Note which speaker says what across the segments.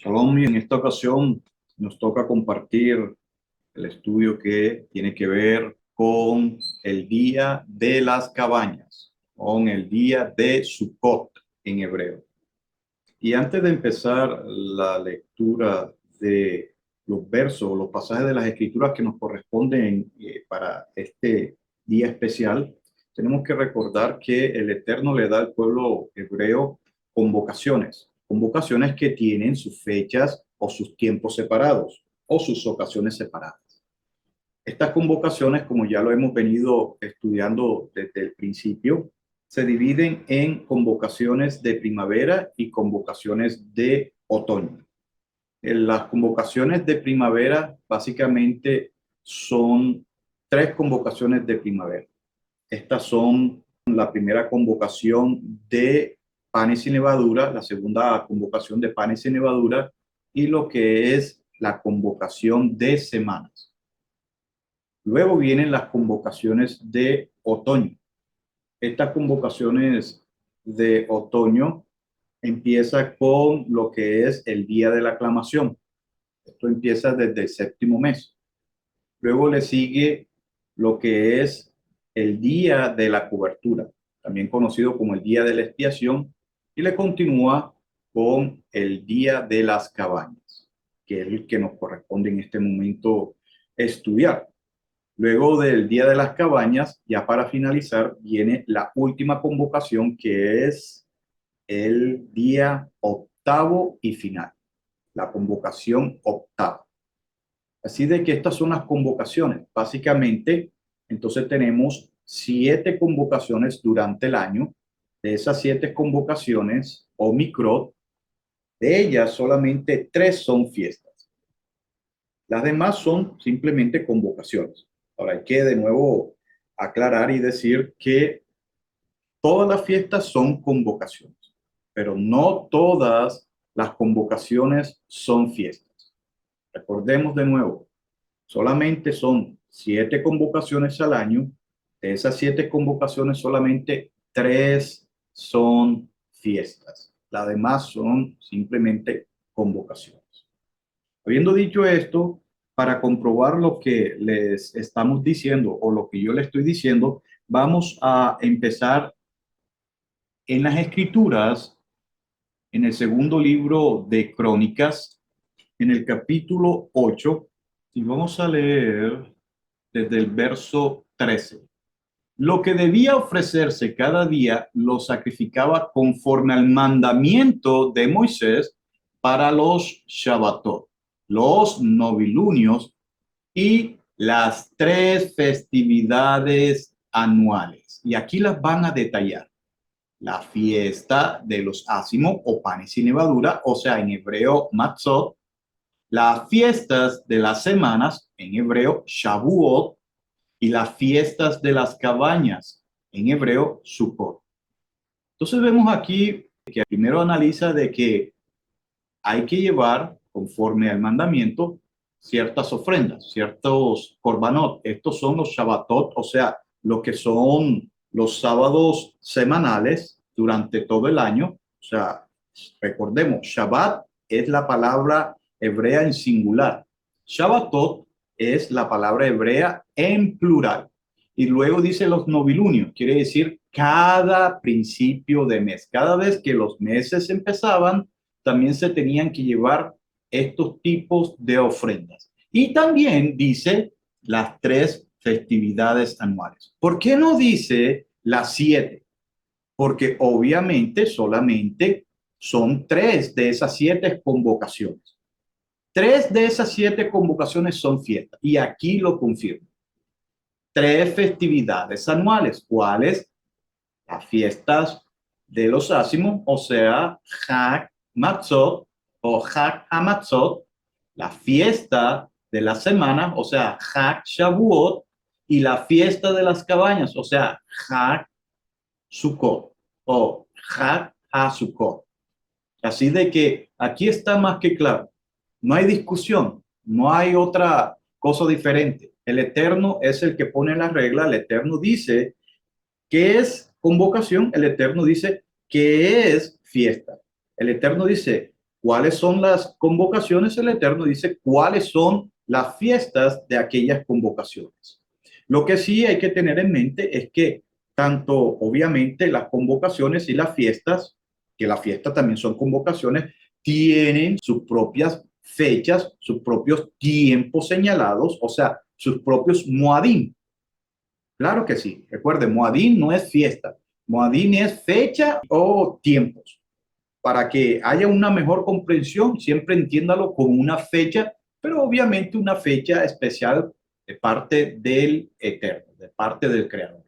Speaker 1: Shalom, y en esta ocasión nos toca compartir el estudio que tiene que ver con el Día de las Cabañas, con el Día de Sukkot en hebreo. Y antes de empezar la lectura de los versos, los pasajes de las Escrituras que nos corresponden para este día especial, tenemos que recordar que el Eterno le da al pueblo hebreo convocaciones que tienen sus fechas o sus tiempos separados o sus ocasiones separadas. Estas convocaciones, como ya lo hemos venido estudiando desde el principio, se dividen en convocaciones de primavera y convocaciones de otoño. Las convocaciones de primavera básicamente son tres convocaciones de primavera. Estas son la primera convocación de panes y levadura, la segunda convocación de panes y levadura y lo que es la convocación de semanas. Luego vienen las convocaciones de otoño. Estas convocaciones de otoño empieza con lo que es el día de la aclamación. Esto empieza desde el séptimo mes. Luego le sigue lo que es el día de la cobertura, también conocido como el día de la expiación, y le continúa con el día de las cabañas, que es el que nos corresponde en este momento estudiar. Luego del Día de las Cabañas, ya para finalizar, viene la última convocación, que es el día octavo y final, la convocación octava. Así de que estas son las convocaciones. Básicamente, entonces tenemos 7 convocaciones durante el año. De esas 7 convocaciones, o microt, de ellas solamente 3 son fiestas. Las demás son simplemente convocaciones. Ahora hay que de nuevo aclarar y decir que todas las fiestas son convocaciones, pero no todas las convocaciones son fiestas. Recordemos de nuevo, solamente son 7 convocaciones al año. De esas 7 convocaciones, solamente 3 son fiestas. Las demás son simplemente convocaciones. Habiendo dicho esto, para comprobar lo que les estamos diciendo o lo que yo les estoy diciendo, vamos a empezar en las Escrituras, en el segundo libro de Crónicas, en el capítulo 8, y vamos a leer desde el verso 13. Lo que debía ofrecerse cada día lo sacrificaba conforme al mandamiento de Moisés para los Shabbatot, los novilunios y las 3 festividades anuales. Y aquí las van a detallar. La fiesta de los ácimos o panes sin levadura, o sea, en hebreo matzot, las fiestas de las semanas, en hebreo shavuot, y las fiestas de las cabañas, en hebreo Sukkot. Entonces vemos aquí que primero analiza de que hay que llevar, conforme al mandamiento, ciertas ofrendas, ciertos korbanot. Estos son los Shabbatot, o sea, lo que son los sábados semanales durante todo el año. O sea, recordemos, Shabbat es la palabra hebrea en singular. Shabbatot es la palabra hebrea en plural. Y luego dice los novilunios, quiere decir cada principio de mes. Cada vez que los meses empezaban, también se tenían que llevar estos tipos de ofrendas. Y también dice las 3 festividades anuales. ¿Por qué no dice las 7? Porque obviamente solamente son 3 de esas 7 convocaciones. 3 de esas 7 convocaciones son fiestas. Y aquí lo confirmo. 3 festividades anuales. ¿Cuáles? Las fiestas de los ácimos, o sea, Hag Matzot o Hag Hamatzot, la fiesta de la semana, o sea, Hag Shavuot, y la fiesta de las cabañas, o sea, Hag Sukkot o Hag HaSukkot. Así de que aquí está más que claro. No hay discusión, no hay otra cosa diferente. El Eterno es el que pone la regla. El Eterno dice que es convocación, el Eterno dice que es fiesta. El Eterno dice ¿Cuáles son las convocaciones? El Eterno dice cuáles son las fiestas de aquellas convocaciones. Lo que sí hay que tener en mente es que tanto obviamente las convocaciones y las fiestas, que las fiestas también son convocaciones, tienen sus propias fechas, sus propios tiempos señalados, o sea, sus propios Moadim. Claro que sí. Recuerden, Moadim no es fiesta. Moadim es fecha o tiempos. Para que haya una mejor comprensión, siempre entiéndalo como una fecha, pero obviamente una fecha especial de parte del Eterno, de parte del Creador.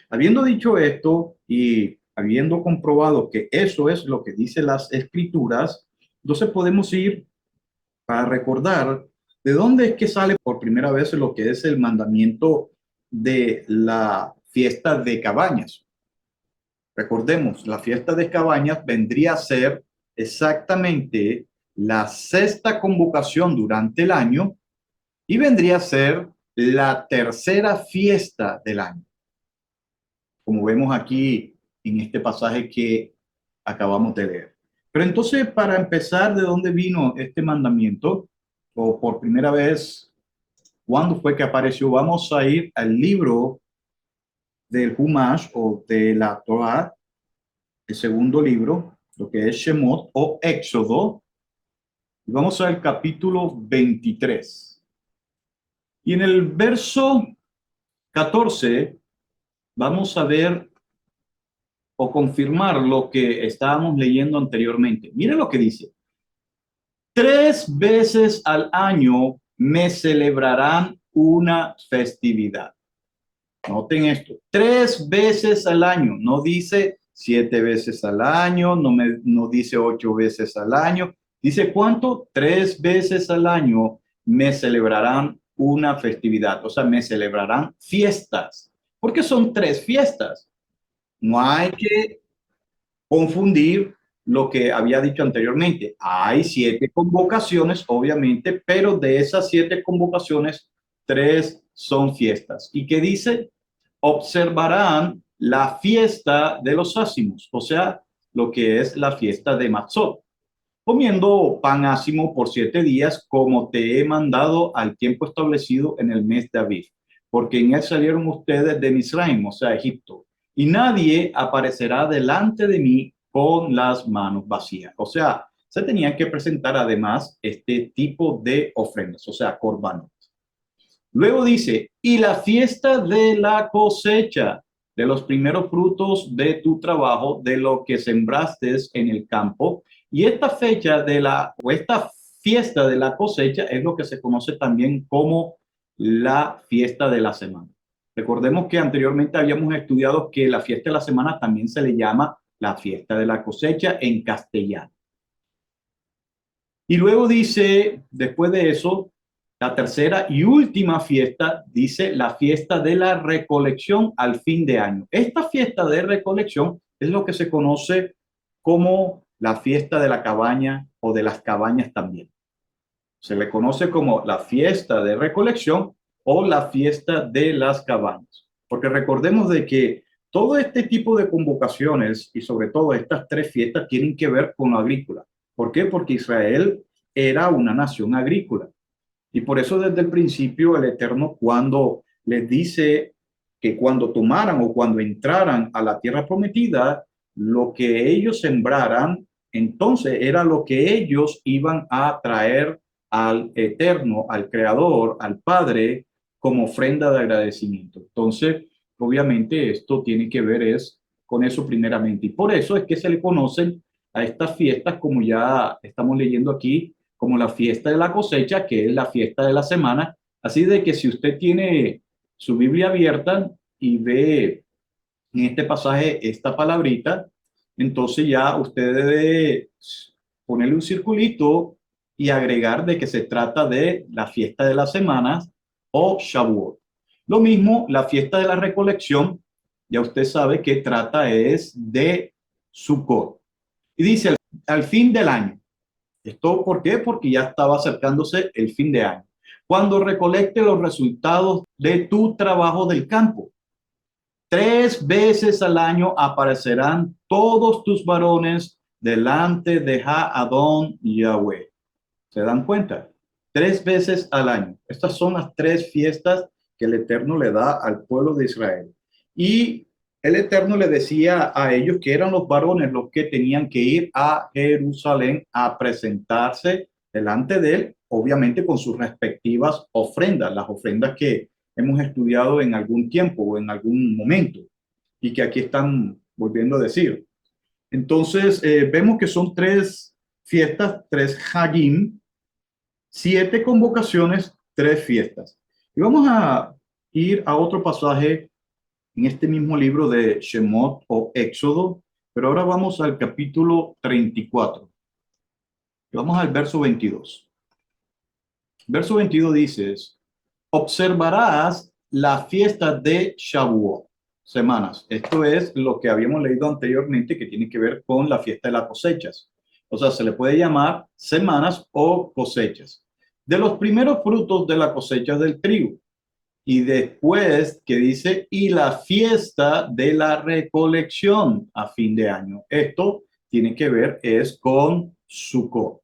Speaker 1: Habiendo dicho esto y habiendo comprobado que eso es lo que dicen las Escrituras, entonces podemos ir para recordar de dónde es que sale por primera vez lo que es el mandamiento de la fiesta de cabañas. Recordemos, la fiesta de cabañas vendría a ser exactamente la sexta convocación durante el año y vendría a ser la tercera fiesta del año, como vemos aquí en este pasaje que acabamos de leer. Pero entonces, para empezar, ¿de dónde vino este mandamiento? O por primera vez, ¿cuándo fue que apareció? Vamos a ir al libro del Humash o de la Torah, el segundo libro, lo que es Shemot o Éxodo, y vamos al capítulo 23. Y en el verso 14 vamos a ver o confirmar lo que estábamos leyendo anteriormente. Mire lo que dice. 3 veces al año me celebrarán una festividad. Noten esto, 3 veces al año, no dice 7 veces al año, no dice 8 veces al año, dice ¿cuánto? 3 veces al año me celebrarán una festividad, o sea, me celebrarán fiestas, porque son 3 fiestas. No hay que confundir lo que había dicho anteriormente. Hay 7 convocaciones, obviamente, pero de esas 7 convocaciones, 3 son fiestas. ¿Y qué dice? Observarán la fiesta de los ácimos, o sea, lo que es la fiesta de Matzot, comiendo pan ácimo por 7 días, como te he mandado al tiempo establecido en el mes de Aviv, porque en él salieron ustedes de Misraim, o sea, Egipto, y nadie aparecerá delante de mí con las manos vacías. O sea, se tenían que presentar además este tipo de ofrendas, o sea, corbanos. Luego dice, y la fiesta de la cosecha, de los primeros frutos de tu trabajo, de lo que sembraste en el campo. Y esta fecha o esta fiesta de la cosecha es lo que se conoce también como la fiesta de la semana. Recordemos que anteriormente habíamos estudiado que la fiesta de la semana también se le llama la fiesta de la cosecha en castellano. Y luego dice, después de eso, la tercera y última fiesta, dice la fiesta de la recolección al fin de año. Esta fiesta de recolección es lo que se conoce como la fiesta de la cabaña o de las cabañas también. Se le conoce como la fiesta de recolección o la fiesta de las cabañas. Porque recordemos de que todo este tipo de convocaciones y sobre todo estas 3 fiestas tienen que ver con lo agrícola. ¿Por qué? Porque Israel era una nación agrícola. Y por eso desde el principio el Eterno cuando les dice que cuando tomaran o cuando entraran a la tierra prometida, lo que ellos sembraran, entonces era lo que ellos iban a traer al Eterno, al Creador, al Padre, como ofrenda de agradecimiento. Entonces, obviamente esto tiene que ver es con eso primeramente. Y por eso es que se le conocen a estas fiestas, como ya estamos leyendo aquí, como la fiesta de la cosecha, que es la fiesta de la semana. Así de que si usted tiene su Biblia abierta y ve en este pasaje esta palabrita, entonces ya usted debe ponerle un circulito y agregar de que se trata de la fiesta de las semanas o Shavuot. Lo mismo, la fiesta de la recolección, ya usted sabe que trata es de Sukkot. Y dice al fin del año. ¿Esto por qué? Porque ya estaba acercándose el fin de año. Cuando recolecte los resultados de tu trabajo del campo, 3 veces al año aparecerán todos tus varones delante de Adón Yahweh. ¿Se dan cuenta? 3 veces al año. Estas son las 3 fiestas que el Eterno le da al pueblo de Israel. Y el Eterno le decía a ellos que eran los varones los que tenían que ir a Jerusalén a presentarse delante de él, obviamente con sus respectivas ofrendas, las ofrendas que hemos estudiado en algún tiempo o en algún momento y que aquí están volviendo a decir. Entonces, vemos que son 3 fiestas, 3 Hagim, 7 convocaciones, 3 fiestas. Y vamos a ir a otro pasaje en este mismo libro de Shemot o Éxodo, pero ahora vamos al capítulo 34. Vamos al verso 22. Verso 22 dice, observarás la fiesta de Shavuot, semanas. Esto es lo que habíamos leído anteriormente que tiene que ver con la fiesta de las cosechas. O sea, se le puede llamar semanas o cosechas. De los primeros frutos de la cosecha del trigo. Y después que dice, y la fiesta de la recolección a fin de año. Esto tiene que ver es con Sukkot,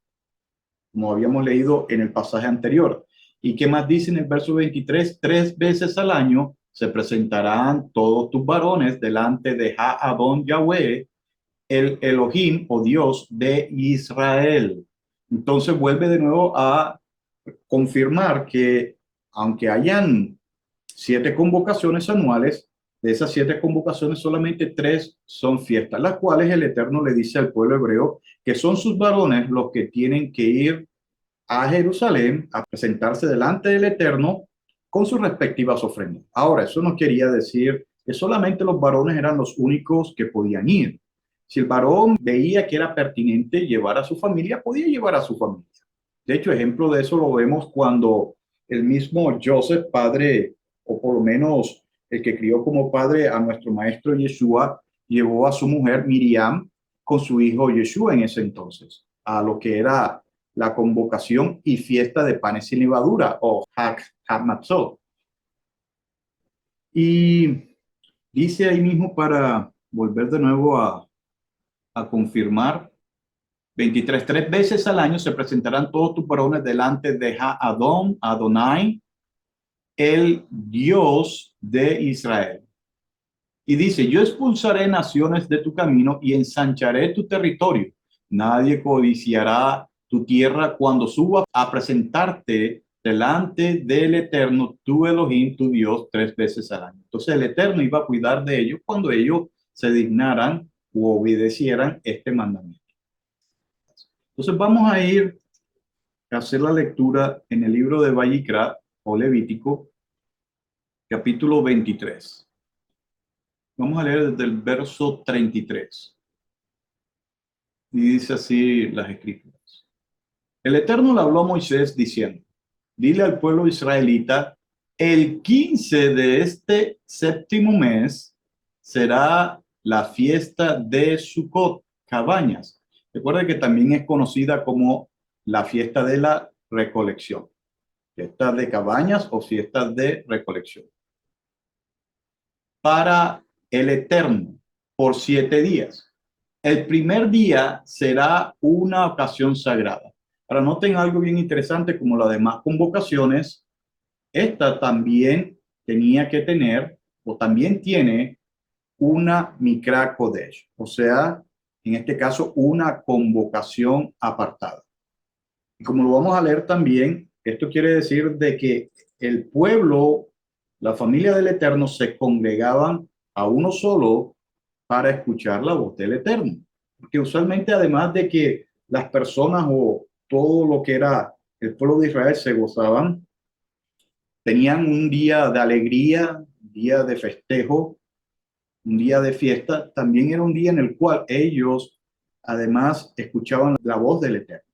Speaker 1: como habíamos leído en el pasaje anterior. ¿Y qué más dice en el verso 23? 3 veces al año se presentarán todos tus varones delante de Adón Yahweh, el Elohim o Dios de Israel. Entonces vuelve de nuevo a confirmar que aunque hayan 7 convocaciones anuales, de esas 7 convocaciones solamente 3 son fiestas, las cuales el Eterno le dice al pueblo hebreo que son sus varones los que tienen que ir a Jerusalén a presentarse delante del Eterno con sus respectivas ofrendas. Ahora, eso no quería decir que solamente los varones eran los únicos que podían ir. Si el varón veía que era pertinente llevar a su familia, podía llevar a su familia. De hecho, ejemplo de eso lo vemos cuando el mismo Joseph, padre, o por lo menos el que crió como padre a nuestro maestro Yeshua, llevó a su mujer Miriam con su hijo Yeshua en ese entonces, a lo que era la convocación y fiesta de panes sin levadura o Hag Matzot. Y dice ahí mismo, para volver de nuevo a confirmar, 23, 3 veces al año se presentarán todos tus varones delante de Adón, Adonai, el Dios de Israel. Y dice, yo expulsaré naciones de tu camino y ensancharé tu territorio. Nadie codiciará tu tierra cuando suba a presentarte delante del Eterno, tu Elohim, tu Dios, 3 veces al año. Entonces el Eterno iba a cuidar de ellos cuando ellos se dignaran u obedecieran este mandamiento. Entonces vamos a ir a hacer la lectura en el libro de Vayikra o Levítico, capítulo 23. Vamos a leer desde el verso 33. Y dice así las escrituras. El Eterno le habló a Moisés diciendo, dile al pueblo israelita, el 15 de este séptimo mes será la fiesta de Sukkot, cabañas. Recuerda que también es conocida como la fiesta de la recolección. Fiestas de cabañas o fiestas de recolección. Para el Eterno, por 7 días. El primer día será una ocasión sagrada. Ahora noten algo bien interesante, como las demás convocaciones, esta también tenía que tener, o también tiene, una Mikra Kodesh, o sea, en este caso, una convocación apartada. Y como lo vamos a leer también, esto quiere decir de que el pueblo, la familia del Eterno, se congregaban a uno solo para escuchar la voz del Eterno. Porque usualmente, además de que las personas o todo lo que era el pueblo de Israel se gozaban, tenían un día de alegría, un día de festejo, un día de fiesta, también era un día en el cual ellos además escuchaban la voz del Eterno.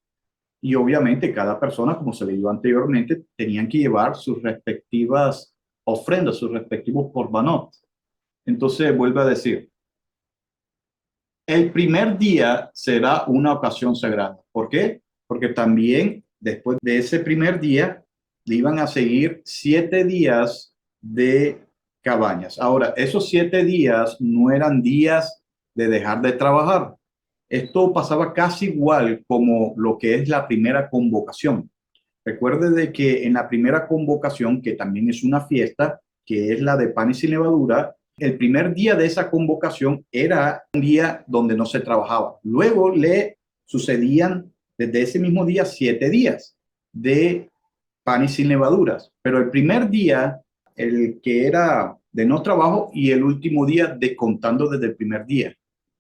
Speaker 1: Y obviamente cada persona, como se leyó anteriormente, tenían que llevar sus respectivas ofrendas, sus respectivos korbanot. Entonces vuelve a decir, el primer día será una ocasión sagrada. ¿Por qué? Porque también después de ese primer día le iban a seguir 7 días de cabañas. Ahora, esos 7 días no eran días de dejar de trabajar. Esto pasaba casi igual como lo que es la primera convocación. Recuerde de que en la primera convocación, que también es una fiesta, que es la de panes y levadura, el primer día de esa convocación era un día donde no se trabajaba. Luego le sucedían desde ese mismo día 7 días de panes sin levaduras. Pero el primer día, el que era de no trabajo, y el último día descontando desde el primer día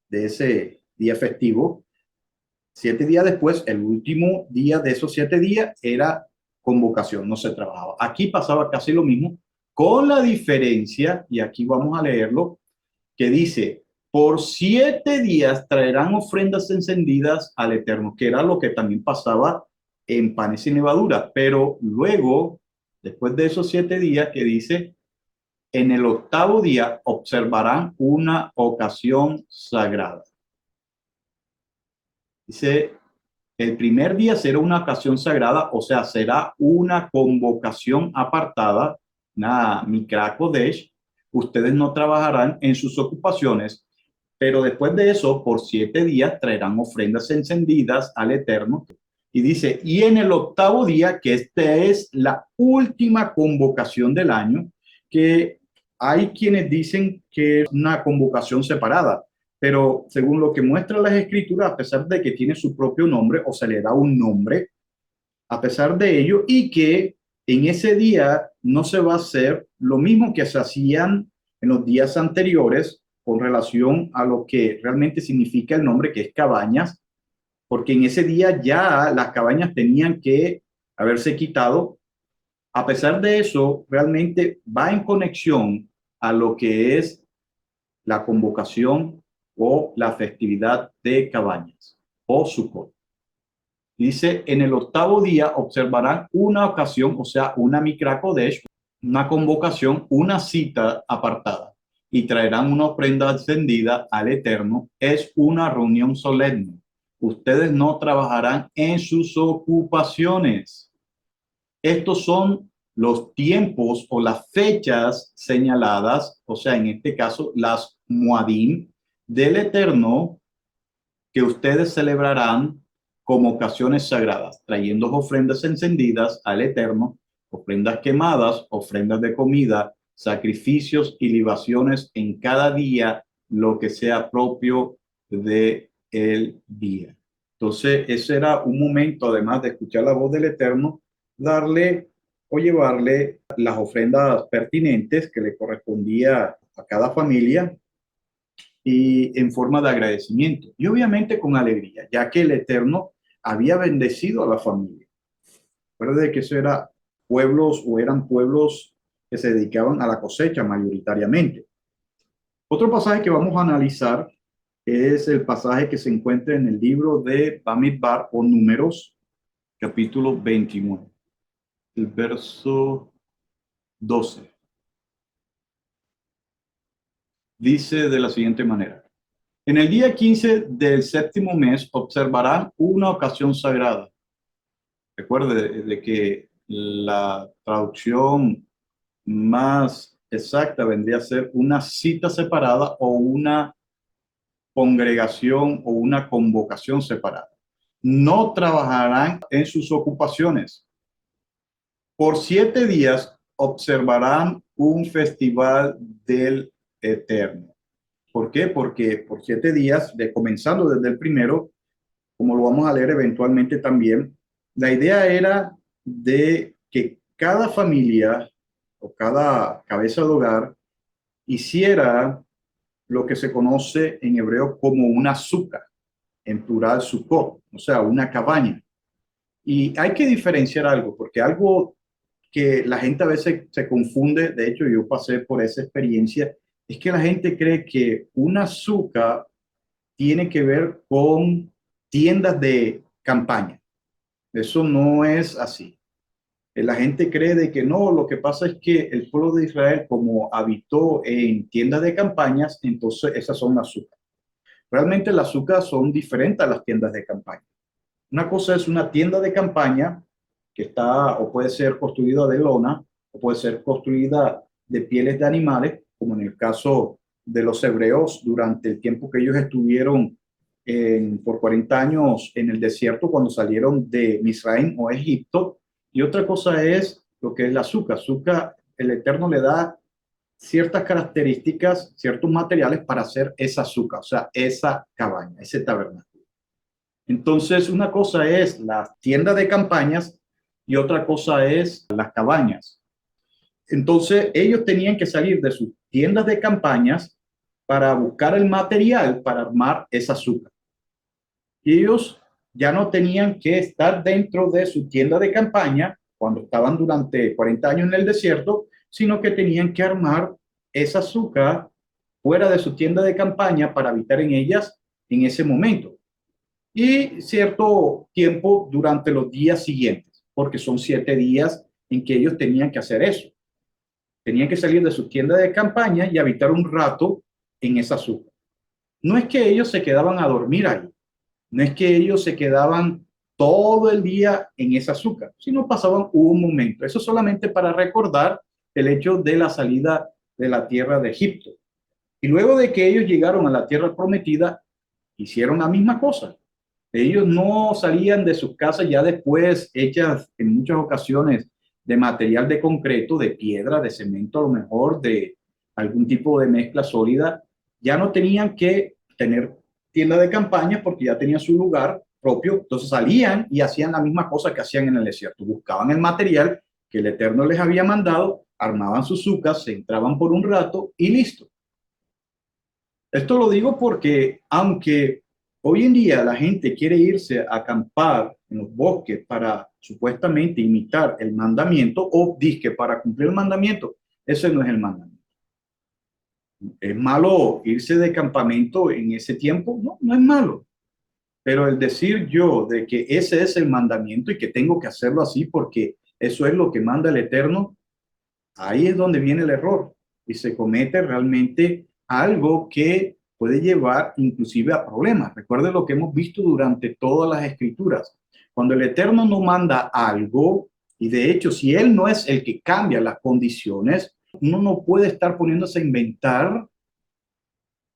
Speaker 1: de ese día festivo, 7 días después, el último día de esos 7 días era convocación, no se trabajaba. Aquí pasaba casi lo mismo, con la diferencia, y aquí vamos a leerlo, que dice, por 7 días traerán ofrendas encendidas al Eterno, que era lo que también pasaba en panes sin levadura. Pero luego, después de esos 7 días, que dice, en el octavo día observarán una ocasión sagrada. Dice, el primer día será una ocasión sagrada, o sea, será una convocación apartada, una Mikra Kodesh. Ustedes no trabajarán en sus ocupaciones, pero después de eso, por 7 días traerán ofrendas encendidas al Eterno. Y dice, y en el octavo día, que esta es la última convocación del año, que hay quienes dicen que es una convocación separada, pero según lo que muestra las escrituras, a pesar de que tiene su propio nombre o se le da un nombre, a pesar de ello, y que en ese día no se va a hacer lo mismo que se hacían en los días anteriores con relación a lo que realmente significa el nombre, que es cabañas, porque en ese día ya las cabañas tenían que haberse quitado. A pesar de eso, realmente va en conexión a lo que es la convocación o la festividad de cabañas o Sukkot. Dice, en el octavo día observarán una ocasión, o sea, una Mikra Kodesh, una convocación, una cita apartada, y traerán una ofrenda encendida al Eterno. Es una reunión solemne. Ustedes no trabajarán en sus ocupaciones. Estos son los tiempos o las fechas señaladas, o sea, en este caso, las Muadim del Eterno, que ustedes celebrarán como ocasiones sagradas, trayendo ofrendas encendidas al Eterno, ofrendas quemadas, ofrendas de comida, sacrificios y libaciones en cada día, lo que sea propio de el día. Entonces, ese era un momento, además de escuchar la voz del Eterno, darle o llevarle las ofrendas pertinentes que le correspondía a cada familia y en forma de agradecimiento y obviamente con alegría, ya que el Eterno había bendecido a la familia. Recuerde que eso era pueblos o eran pueblos que se dedicaban a la cosecha mayoritariamente. Otro pasaje que vamos a analizar es el pasaje que se encuentra en el libro de Bamidbar o Números, capítulo 29, el verso 12. Dice de la siguiente manera. En el día 15 del séptimo mes observarán una ocasión sagrada. Recuerde de que la traducción más exacta vendría a ser una cita separada o una congregación o una convocación separada. No trabajarán en sus ocupaciones. Por 7 días observarán un festival del Eterno. ¿Por qué? Porque por 7 días, comenzando desde el primero, como lo vamos a leer eventualmente también, la idea era de que cada familia o cada cabeza de hogar hiciera lo que se conoce en hebreo como una suca, en plural sukkot, o sea, una cabaña. Y hay que diferenciar algo, porque algo que la gente a veces se confunde, de hecho yo pasé por esa experiencia, es que la gente cree que una suca tiene que ver con tiendas de campaña. Eso no es así. La gente cree de que no, lo que pasa es que el pueblo de Israel, como habitó en tiendas de campañas, entonces esas son las azúcar. Realmente las azúcar son diferentes a las tiendas de campaña. Una cosa es una tienda de campaña que está o puede ser construida de lona o puede ser construida de pieles de animales, como en el caso de los hebreos durante el tiempo que ellos estuvieron por 40 años en el desierto cuando salieron de Misraim o Egipto. Y otra cosa es lo que es el azúcar. Azúcar, el Eterno le da ciertas características, ciertos materiales para hacer esa azúcar, o sea, esa cabaña, ese tabernáculo. Entonces, una cosa es la tienda de campañas y otra cosa es las cabañas. Entonces, ellos tenían que salir de sus tiendas de campañas para buscar el material para armar esa azúcar. Y ellos ya no tenían que estar dentro de su tienda de campaña cuando estaban durante 40 años en el desierto, sino que tenían que armar esa azúcar fuera de su tienda de campaña para habitar en ellas en ese momento. Y cierto tiempo durante los días siguientes, porque son 7 días en que ellos tenían que hacer eso. Tenían que salir de su tienda de campaña y habitar un rato en esa azúcar. No es que ellos se quedaban a dormir ahí, no es que ellos se quedaban todo el día en esa azúcar, sino pasaban un momento. Eso solamente para recordar el hecho de la salida de la tierra de Egipto. Y luego de que ellos llegaron a la tierra prometida, hicieron la misma cosa. Ellos no salían de sus casas ya después hechas en muchas ocasiones de material de concreto, de piedra, de cemento, a lo mejor de algún tipo de mezcla sólida. Ya no tenían que tener tienda de campaña porque ya tenían su lugar propio. Entonces salían y hacían la misma cosa que hacían en el desierto. Buscaban el material que el Eterno les había mandado, armaban sus sucas, se entraban por un rato y listo. Esto lo digo porque aunque hoy en día la gente quiere irse a acampar en los bosques para supuestamente imitar el mandamiento o disque para cumplir el mandamiento, ese no es el mandamiento. ¿Es malo irse de campamento en ese tiempo? No, no es malo. Pero el decir yo de que ese es el mandamiento y que tengo que hacerlo así porque eso es lo que manda el Eterno, ahí es donde viene el error y se comete realmente algo que puede llevar inclusive a problemas. Recuerde lo que hemos visto durante todas las escrituras. Cuando el Eterno no manda algo, y de hecho si Él no es el que cambia las condiciones, uno no puede estar poniéndose a inventar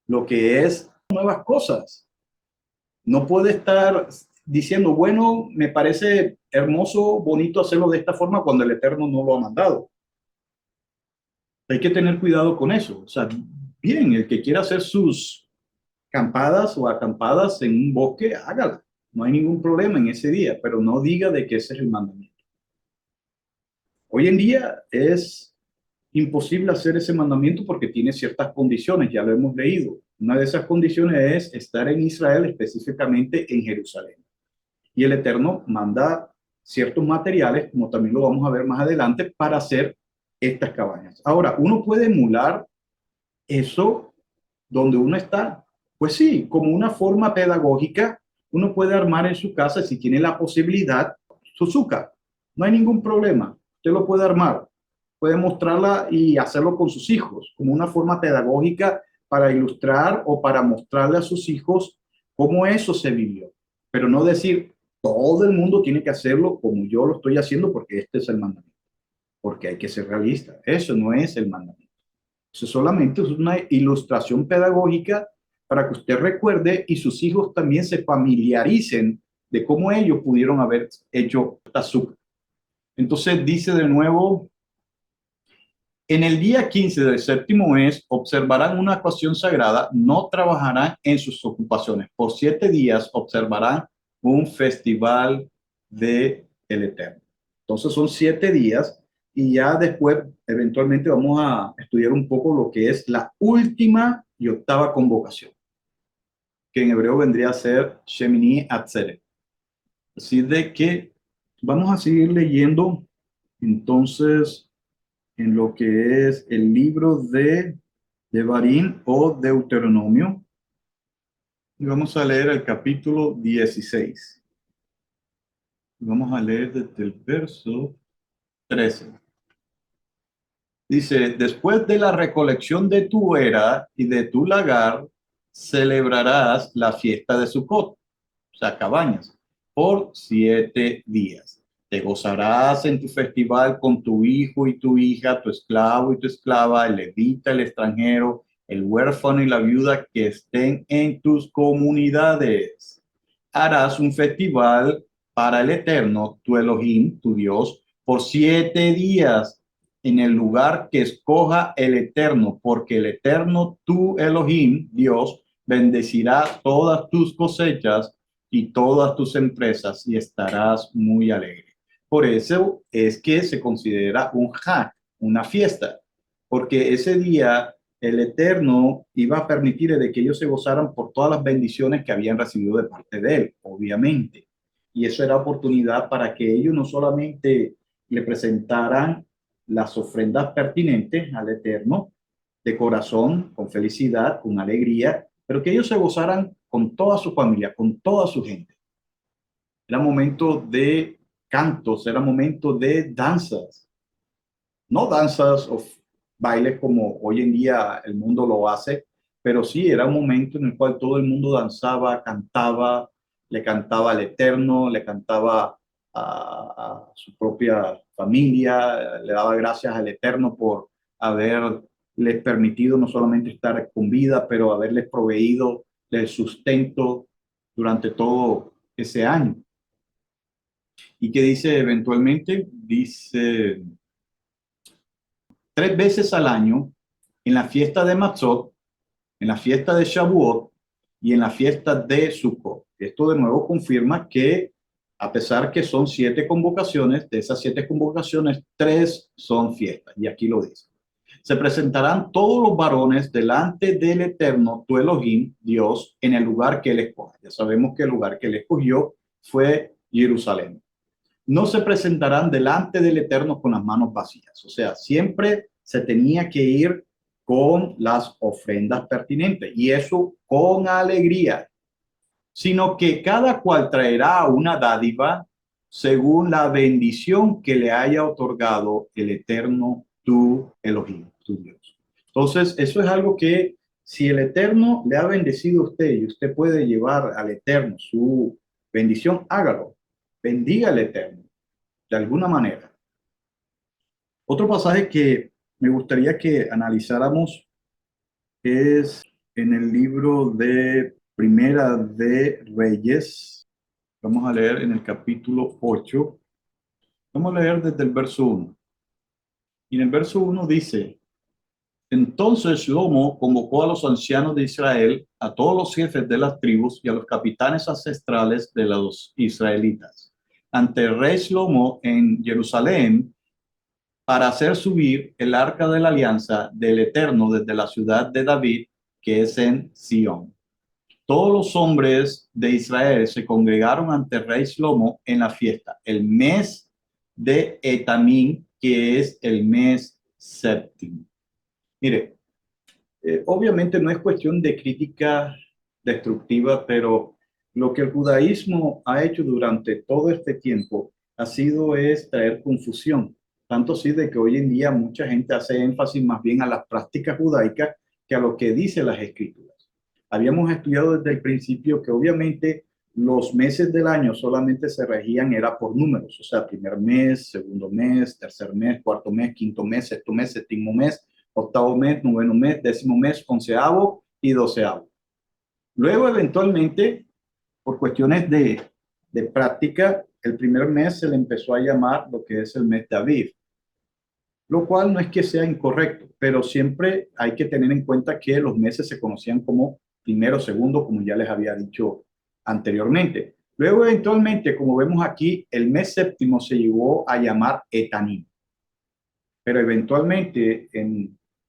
Speaker 1: lo que es nuevas cosas. No puede estar diciendo, bueno, me parece hermoso, bonito hacerlo de esta forma cuando el Eterno no lo ha mandado. Hay que tener cuidado con eso. O sea, bien, el que quiera hacer sus campadas o acampadas en un bosque, hágala. No hay ningún problema en ese día, pero no diga de que ese es el mandamiento. Hoy en día es imposible hacer ese mandamiento porque tiene ciertas condiciones, ya lo hemos leído. Una de esas condiciones es estar en Israel, específicamente en Jerusalén. Y el Eterno manda ciertos materiales, como también lo vamos a ver más adelante, para hacer estas cabañas. Ahora, uno puede emular eso donde uno está. Pues sí, como una forma pedagógica, uno puede armar en su casa, si tiene la posibilidad, su azúcar. No hay ningún problema. Usted lo puede armar. Puede mostrarla y hacerlo con sus hijos, como una forma pedagógica para ilustrar o para mostrarle a sus hijos cómo eso se vivió. Pero no decir, todo el mundo tiene que hacerlo como yo lo estoy haciendo porque este es el mandamiento. Porque hay que ser realista. Eso no es el mandamiento. Eso solamente es una ilustración pedagógica para que usted recuerde y sus hijos también se familiaricen de cómo ellos pudieron haber hecho azúcar. Entonces dice de nuevo, en el día 15 del séptimo mes observarán una ocasión sagrada, no trabajarán en sus ocupaciones. Por 7 días observarán un festival de el Eterno. Entonces son 7 días y ya después eventualmente vamos a estudiar un poco lo que es la última y octava convocación, que en hebreo vendría a ser Shemini Atzeret. Así de que vamos a seguir leyendo entonces en lo que es el libro de Devarim o Deuteronomio. Y vamos a leer el capítulo 16. Vamos a leer desde el verso 13. Dice, después de la recolección de tu era y de tu lagar, celebrarás la fiesta de Sucot, o sea, cabañas, por 7 días. Te gozarás en tu festival con tu hijo y tu hija, tu esclavo y tu esclava, el levita, el extranjero, el huérfano y la viuda que estén en tus comunidades. Harás un festival para el Eterno, tu Elohim, tu Dios, por 7 días en el lugar que escoja el Eterno, porque el Eterno, tu Elohim, Dios, bendecirá todas tus cosechas y todas tus empresas y estarás muy alegre. Por eso es que se considera un Hag, una fiesta, porque ese día el Eterno iba a permitir de que ellos se gozaran por todas las bendiciones que habían recibido de parte de él, obviamente. Y eso era oportunidad para que ellos no solamente le presentaran las ofrendas pertinentes al Eterno, de corazón, con felicidad, con alegría, pero que ellos se gozaran con toda su familia, con toda su gente. Era momento de cantos, era momento de danzas, no danzas o bailes como hoy en día el mundo lo hace, pero sí era un momento en el cual todo el mundo danzaba, cantaba, le cantaba al Eterno, le cantaba a su propia familia, le daba gracias al Eterno por haberles permitido no solamente estar con vida, pero haberles proveído del sustento durante todo ese año. ¿Y qué dice eventualmente? Dice 3 veces al año, en la fiesta de Matzot, en la fiesta de Shavuot y en la fiesta de Sukkot. Esto de nuevo confirma que a pesar que son 7 convocaciones, de esas 7 convocaciones, 3 son fiestas. Y aquí lo dice. Se presentarán todos los varones delante del Eterno, tu Elohim, Dios, en el lugar que él escoja. Ya sabemos que el lugar que él escogió fue Jerusalén. No se presentarán delante del Eterno con las manos vacías. O sea, siempre se tenía que ir con las ofrendas pertinentes y eso con alegría, sino que cada cual traerá una dádiva según la bendición que le haya otorgado el Eterno, tu Elohim, tu Dios. Entonces, eso es algo que si el Eterno le ha bendecido a usted y usted puede llevar al Eterno su bendición, hágalo. Bendiga al Eterno de alguna manera. Otro pasaje que me gustaría que analizáramos es en el libro de Primera de Reyes. Vamos a leer en el capítulo 8. Vamos a leer desde el verso 1. Y en el verso 1 dice: Entonces Shlomo convocó a los ancianos de Israel, a todos los jefes de las tribus y a los capitanes ancestrales de los israelitas, ante el rey Shlomo en Jerusalén, para hacer subir el arca de la alianza del Eterno desde la ciudad de David, que es en Sión. Todos los hombres de Israel se congregaron ante el rey Shlomo en la fiesta, el mes de Etamín, que es el mes séptimo. Mire, obviamente no es cuestión de crítica destructiva, pero lo que el judaísmo ha hecho durante todo este tiempo ha sido es traer confusión. Tanto así de que hoy en día mucha gente hace énfasis más bien a las prácticas judaicas que a lo que dice las escrituras. Habíamos estudiado desde el principio que obviamente los meses del año solamente se regían era por números, o sea, primer mes, segundo mes, tercer mes, cuarto mes, quinto mes, sexto mes, séptimo mes, octavo mes, noveno mes, décimo mes, onceavo y doceavo. Luego, eventualmente, por cuestiones de práctica, el primer mes se le empezó a llamar lo que es el mes de Aviv, lo cual no es que sea incorrecto, pero siempre hay que tener en cuenta que los meses se conocían como primero, segundo, como ya les había dicho anteriormente. Luego, eventualmente, como vemos aquí, el mes séptimo se llegó a llamar Etanim, pero eventualmente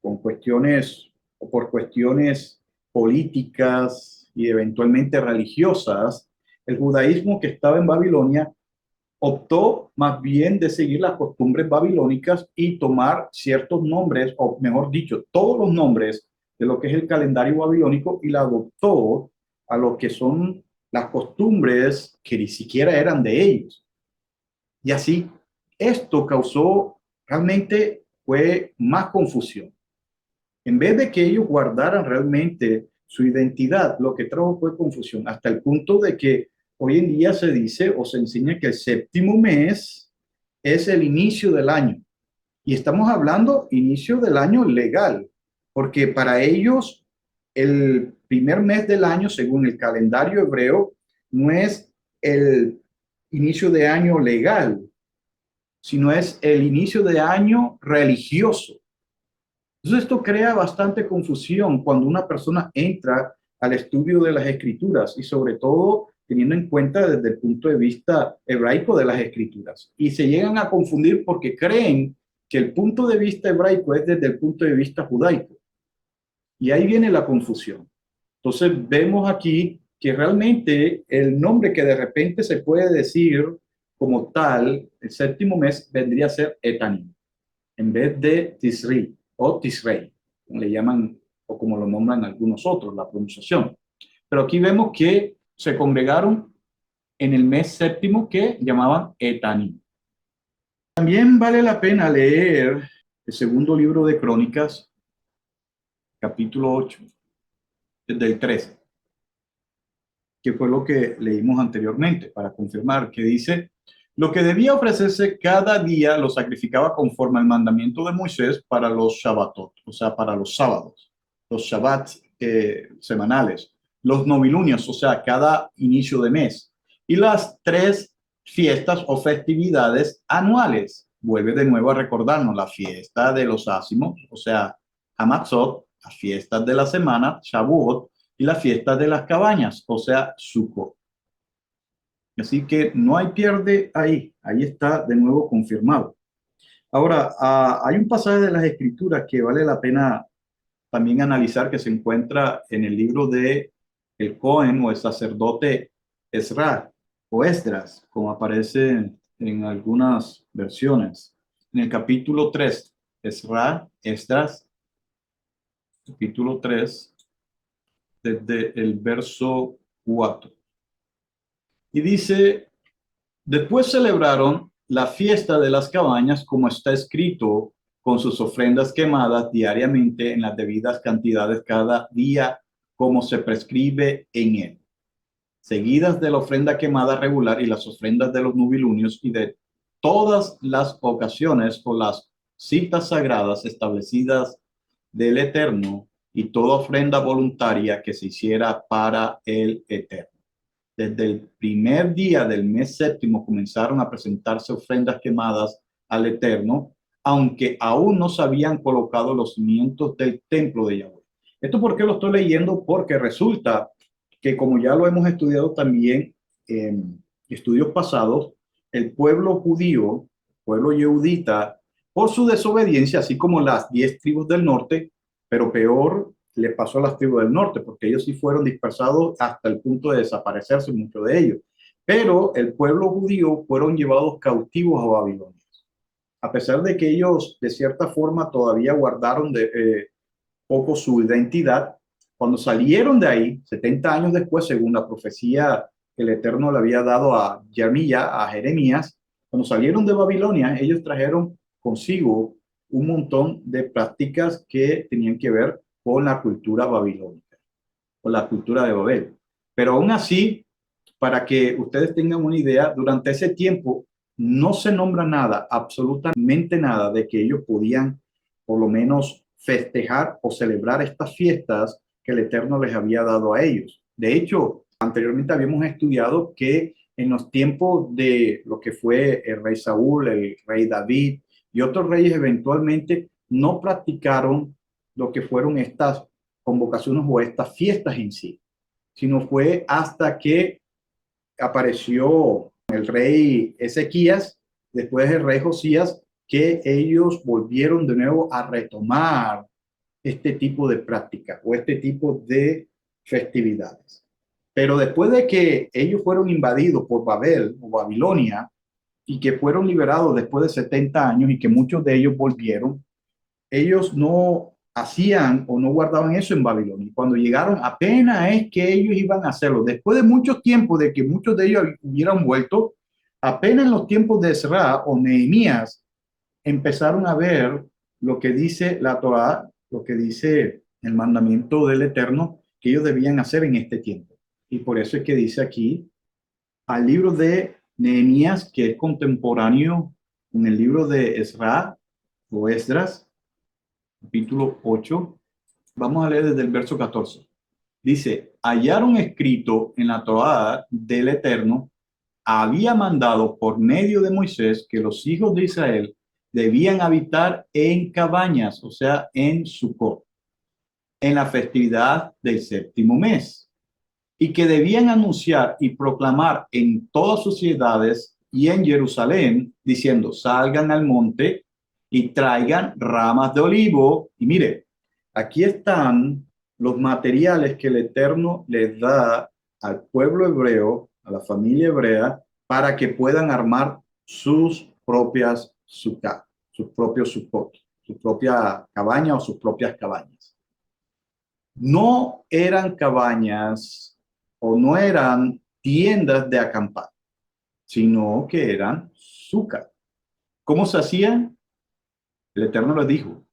Speaker 1: con cuestiones o por cuestiones políticas y eventualmente religiosas, el judaísmo que estaba en Babilonia optó más bien de seguir las costumbres babilónicas y tomar ciertos nombres, o mejor dicho, todos los nombres de lo que es el calendario babilónico y la adoptó a lo que son las costumbres que ni siquiera eran de ellos. Y así, esto causó realmente fue más confusión. En vez de que ellos guardaran realmente su identidad, lo que trajo fue confusión, hasta el punto de que hoy en día se dice o se enseña que el séptimo mes es el inicio del año. Y estamos hablando inicio del año legal, porque para ellos el primer mes del año, según el calendario hebreo, no es el inicio de año legal, sino es el inicio de año religioso. Entonces esto crea bastante confusión cuando una persona entra al estudio de las escrituras y sobre todo teniendo en cuenta desde el punto de vista hebraico de las escrituras. Y se llegan a confundir porque creen que el punto de vista hebraico es desde el punto de vista judaico. Y ahí viene la confusión. Entonces vemos aquí que realmente el nombre que de repente se puede decir como tal, el séptimo mes, vendría a ser Etanim, en vez de Tisri o Tisrei, como le llaman o como lo nombran algunos otros, la pronunciación. Pero aquí vemos que se congregaron en el mes séptimo que llamaban Etanim. También vale la pena leer el segundo libro de Crónicas, capítulo 8, desde el 13, que fue lo que leímos anteriormente, para confirmar que dice, lo que debía ofrecerse cada día lo sacrificaba conforme al mandamiento de Moisés para los Shabbatot, o sea, para los sábados, los Shabbats semanales, los novilunios, o sea, cada inicio de mes, y las 3 fiestas o festividades anuales. Vuelve de nuevo a recordarnos la fiesta de los ácimos, o sea, Hamatzot, las fiestas de la semana, Shavuot, y la fiesta de las cabañas, o sea, Sukkot. Así que no hay pierde ahí, ahí está de nuevo confirmado. Ahora, hay un pasaje de las Escrituras que vale la pena también analizar que se encuentra en el libro de el Cohen o el sacerdote Ezra o Esdras, como aparece en algunas versiones. En el capítulo 3, Ezra, Esdras, capítulo 3, desde el verso 4. Y dice, después celebraron la fiesta de las cabañas como está escrito, con sus ofrendas quemadas diariamente en las debidas cantidades cada día, como se prescribe en él, seguidas de la ofrenda quemada regular y las ofrendas de los nubilunios y de todas las ocasiones o las citas sagradas establecidas del Eterno y toda ofrenda voluntaria que se hiciera para el Eterno. Desde el primer día del mes séptimo comenzaron a presentarse ofrendas quemadas al Eterno, aunque aún no se habían colocado los cimientos del templo de Yahweh. ¿Esto por qué lo estoy leyendo? Porque resulta que, como ya lo hemos estudiado también en estudios pasados, el pueblo judío, pueblo yehudita, por su desobediencia, así como las 10 tribus del norte, pero peor le pasó a las tribus del norte, porque ellos sí fueron dispersados hasta el punto de desaparecerse muchos de ellos. Pero el pueblo judío fueron llevados cautivos a Babilonia. A pesar de que ellos, de cierta forma, todavía guardaron poco su identidad, cuando salieron de ahí, 70 años después, según la profecía que el Eterno le había dado a Jeremías, cuando salieron de Babilonia, ellos trajeron consigo un montón de prácticas que tenían que ver con la cultura babilónica, con la cultura de Babel. Pero aún así, para que ustedes tengan una idea, durante ese tiempo no se nombra nada, absolutamente nada, de que ellos podían por lo menos festejar o celebrar estas fiestas que el Eterno les había dado a ellos. De hecho, anteriormente habíamos estudiado que en los tiempos de lo que fue el rey Saúl, el rey David y otros reyes eventualmente no practicaron lo que fueron estas convocaciones o estas fiestas en sí, sino fue hasta que apareció el rey Ezequías, después el rey Josías, que ellos volvieron de nuevo a retomar este tipo de práctica o este tipo de festividades. Pero después de que ellos fueron invadidos por Babel o Babilonia y que fueron liberados después de 70 años y que muchos de ellos volvieron, ellos no hacían o no guardaban eso en Babilonia. Y cuando llegaron, apenas es que ellos iban a hacerlo. Después de mucho tiempo de que muchos de ellos hubieran vuelto, apenas en los tiempos de Ezra o Nehemías, empezaron a ver lo que dice la Torá, lo que dice el mandamiento del Eterno, que ellos debían hacer en este tiempo. Y por eso es que dice aquí, al libro de Nehemías, que es contemporáneo con el libro de Ezra o Esdras, capítulo 8, Vamos a leer desde el verso 14. Dice, hallaron escrito en la Torá del Eterno, había mandado por medio de Moisés que los hijos de Israel debían habitar en cabañas, o sea, en Sucot, en la festividad del séptimo mes, y que debían anunciar y proclamar en todas sus ciudades y en Jerusalén, diciendo, salgan al monte y traigan ramas de olivo. Y mire, aquí están los materiales que el Eterno les da al pueblo hebreo, a la familia hebrea, para que puedan armar sus propias sukkah, sus propios sukkot, su propia cabaña o sus propias cabañas. No eran cabañas o no eran tiendas de acampar, sino que eran sukkah. ¿Cómo se hacían? El Eterno les dijo,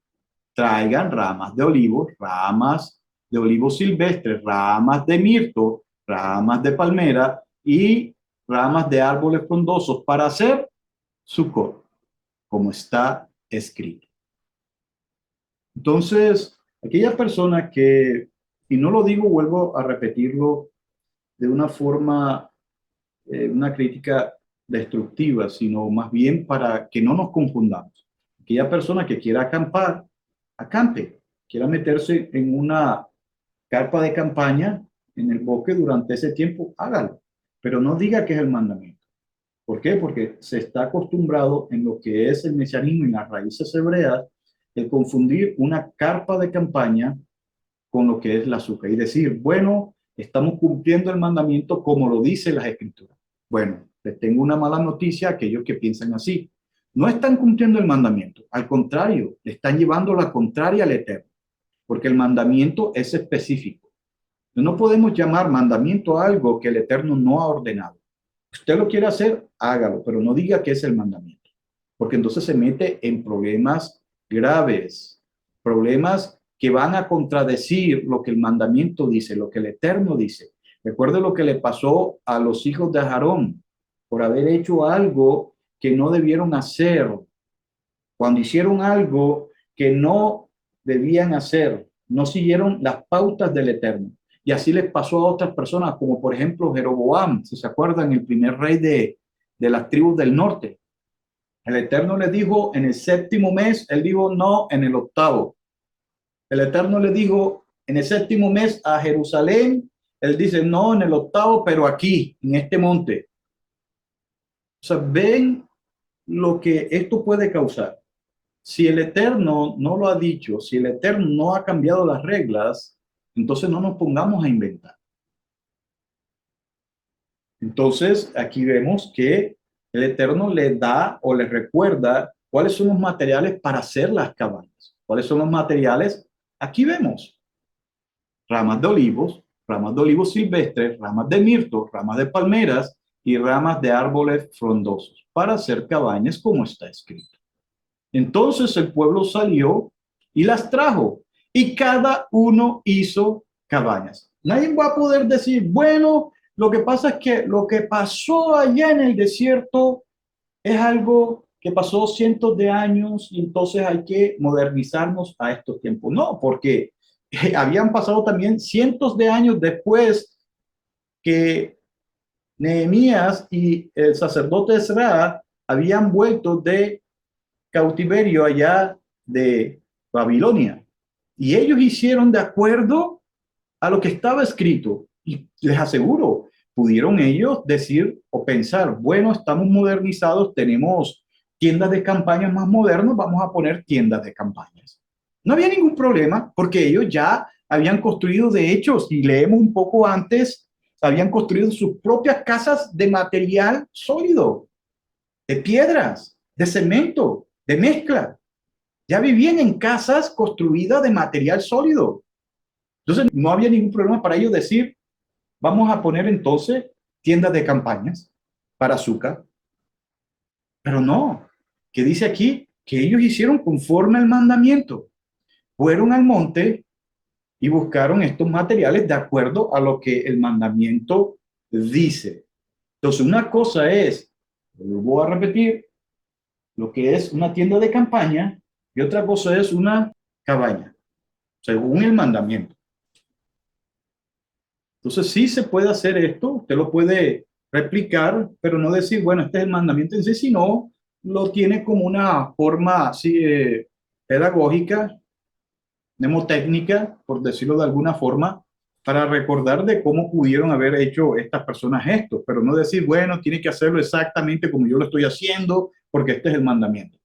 Speaker 1: traigan ramas de olivos silvestres, ramas de mirto, ramas de palmera y ramas de árboles frondosos para hacer sukkot, como está escrito. Entonces, aquella persona que, y no lo digo, vuelvo a repetirlo de una forma, una crítica destructiva, sino más bien para que no nos confundamos. Aquella persona que quiera acampar, acampe, quiera meterse en una carpa de campaña en el bosque durante ese tiempo, hágalo, pero no diga que es el mandamiento. ¿Por qué? Porque se está acostumbrado en lo que es el mesianismo y las raíces hebreas el confundir una carpa de campaña con lo que es la azúcar y decir, bueno, estamos cumpliendo el mandamiento como lo dice las escrituras. Bueno, les tengo una mala noticia a aquellos que piensan así. No están cumpliendo el mandamiento, al contrario, le están llevando la contraria al Eterno, porque el mandamiento es específico. No podemos llamar mandamiento a algo que el Eterno no ha ordenado. Usted lo quiere hacer, hágalo, pero no diga que es el mandamiento, porque entonces se mete en problemas graves, problemas que van a contradecir lo que el mandamiento dice, lo que el Eterno dice. Recuerde lo que le pasó a los hijos de Aarón por haber hecho algo que no debieron hacer. Cuando hicieron algo que no debían hacer, no siguieron las pautas del Eterno. Y así les pasó a otras personas, como por ejemplo Jeroboam, si se acuerdan, el primer rey de las tribus del norte. El Eterno le dijo en el séptimo mes, él dijo no, en el octavo. El Eterno le dijo en el séptimo mes a Jerusalén, él dice no, en el octavo, pero aquí, en este monte. O sea, ven lo que esto puede causar. Si el Eterno no lo ha dicho, si el Eterno no ha cambiado las reglas, entonces no nos pongamos a inventar. Entonces, aquí vemos que el Eterno le da o le recuerda cuáles son los materiales para hacer las cabañas. ¿Cuáles son los materiales? Aquí vemos ramas de olivos silvestres, ramas de mirto, ramas de palmeras y ramas de árboles frondosos para hacer cabañas como está escrito. Entonces el pueblo salió y las trajo y cada uno hizo cabañas. Nadie va a poder decir, bueno, lo que pasa es que lo que pasó allá en el desierto es algo que pasó cientos de años y entonces hay que modernizarnos a estos tiempos. No, porque habían pasado también cientos de años después que Nehemías y el sacerdote Ezra habían vuelto de cautiverio allá de Babilonia. Y ellos hicieron de acuerdo a lo que estaba escrito. Y les aseguro, pudieron ellos decir o pensar, bueno, estamos modernizados, tenemos tiendas de campañas más modernas, vamos a poner tiendas de campañas. No había ningún problema porque ellos ya habían construido, de hecho, si leemos un poco antes, habían construido sus propias casas de material sólido, de piedras, de cemento, de mezcla. Ya vivían en casas construidas de material sólido. Entonces, no había ningún problema para ellos decir, vamos a poner entonces tiendas de campañas para azúcar. Pero no, que dice aquí que ellos hicieron conforme al mandamiento. Fueron al monte y buscaron estos materiales de acuerdo a lo que el mandamiento dice. Entonces, una cosa es, lo voy a repetir, lo que es una tienda de campaña y otra cosa es una cabaña. según el mandamiento. Entonces sí se puede hacer esto, usted lo puede replicar, pero no decir, bueno, este es el mandamiento en sí, sino lo tiene como una forma así, pedagógica, mnemotécnica, por decirlo de alguna forma, para recordar de cómo pudieron haber hecho estas personas esto, pero no decir, bueno, tiene que hacerlo exactamente como yo lo estoy haciendo, porque este es el mandamiento,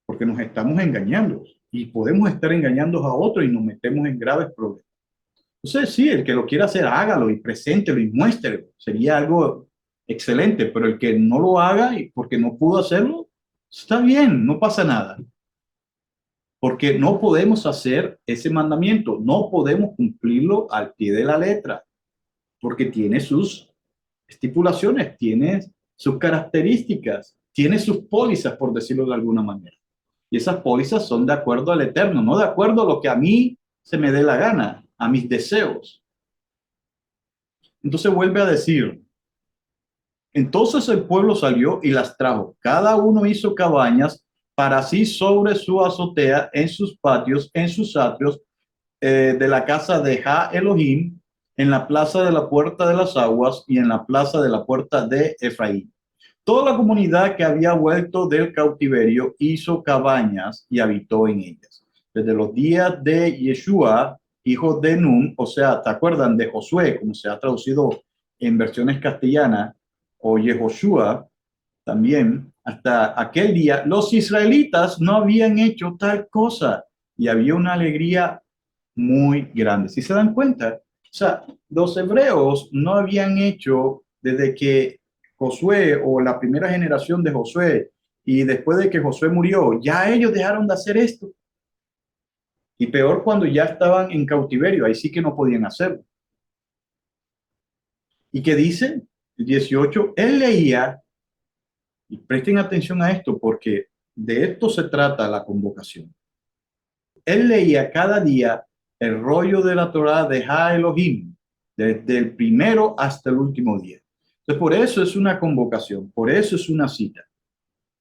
Speaker 1: porque nos estamos engañando y podemos estar engañando a otros y nos metemos en graves problemas. Entonces, sí, el que lo quiera hacer, hágalo y preséntelo y muéstrelo. Sería algo excelente, pero el que no lo haga y porque no pudo hacerlo, está bien, no pasa nada. Porque no podemos hacer ese mandamiento, no podemos cumplirlo al pie de la letra, porque tiene sus estipulaciones, tiene sus características, tiene sus pólizas, por decirlo de alguna manera. Y esas pólizas son de acuerdo al Eterno, no de acuerdo a lo que a mí se me dé la gana, a mis deseos. Entonces vuelve a decir, entonces el pueblo salió y las trajo. Cada uno hizo cabañas para sí sobre su azotea, en sus patios, en sus atrios, de la casa de Ja Elohim, en la plaza de la puerta de las aguas y en la plaza de la puerta de Efraín. Toda la comunidad que había vuelto del cautiverio hizo cabañas y habitó en ellas. Desde los días de Yeshua, hijo de Nun, o sea, ¿te acuerdan de Josué, como se ha traducido en versiones castellanas, o Yehoshua también, hasta aquel día, los israelitas no habían hecho tal cosa y había una alegría muy grande. Si se dan cuenta, o sea, los hebreos no habían hecho desde que Josué o la primera generación de Josué y después de que Josué murió, ya ellos dejaron de hacer esto. Y peor cuando ya estaban en cautiverio, ahí sí que no podían hacerlo. ¿Y qué dice? El 18, él leía, y presten atención a esto porque de esto se trata la convocación. Él leía cada día el rollo de la Torá de Ha Elohim, desde el primero hasta el último día. Entonces, por eso es una convocación, por eso es una cita.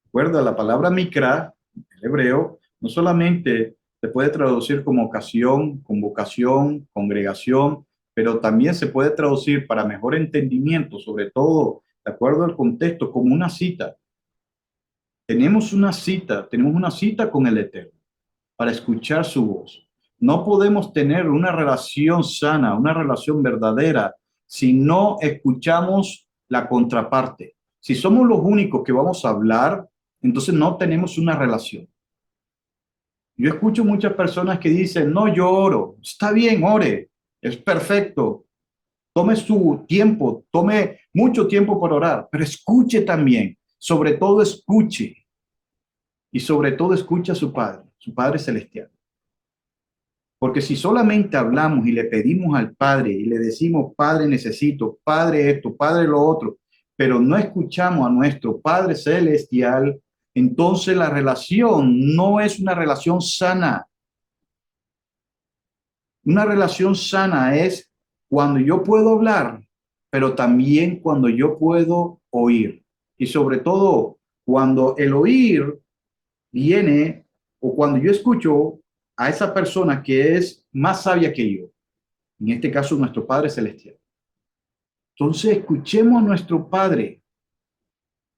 Speaker 1: Recuerda, la palabra mikra, el hebreo, no solamente se puede traducir como ocasión, convocación, congregación, pero también se puede traducir para mejor entendimiento, sobre todo de acuerdo al contexto, como una cita. Tenemos una cita con el Eterno para escuchar su voz. No podemos tener una relación sana, una relación verdadera, si no escuchamos la contraparte. Si somos los únicos que vamos a hablar, entonces no tenemos una relación. Yo escucho muchas personas que dicen, no, yo oro. Está bien, ore. Es perfecto. Tome su tiempo, tome mucho tiempo para orar, pero escuche también. Sobre todo escuche. Y sobre todo escuche a su Padre Celestial. Porque si solamente hablamos y le pedimos al Padre y le decimos, Padre necesito, Padre esto, Padre lo otro, pero no escuchamos a nuestro Padre Celestial, entonces la relación no es una relación sana. Una relación sana es cuando yo puedo hablar, pero también cuando yo puedo oír. Y sobre todo, cuando el oír viene o cuando yo escucho a esa persona que es más sabia que yo, en este caso nuestro Padre Celestial. Entonces escuchemos a nuestro Padre.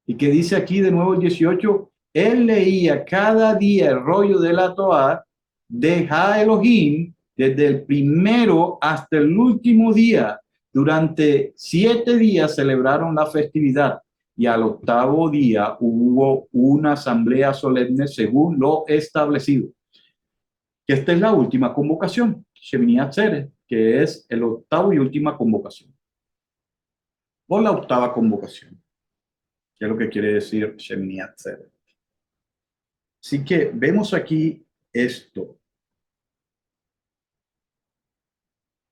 Speaker 1: Y que dice aquí de nuevo el 18, él leía cada día el rollo de la Torá de Ha Elohim desde el primero hasta el último día. Durante 7 días celebraron la festividad y al octavo día hubo una asamblea solemne según lo establecido. Esta es la última convocación, Shemini Atzeret, que es el octavo y última convocación. O la octava convocación, que es lo que quiere decir Shemini Atzeret. Así que vemos aquí esto.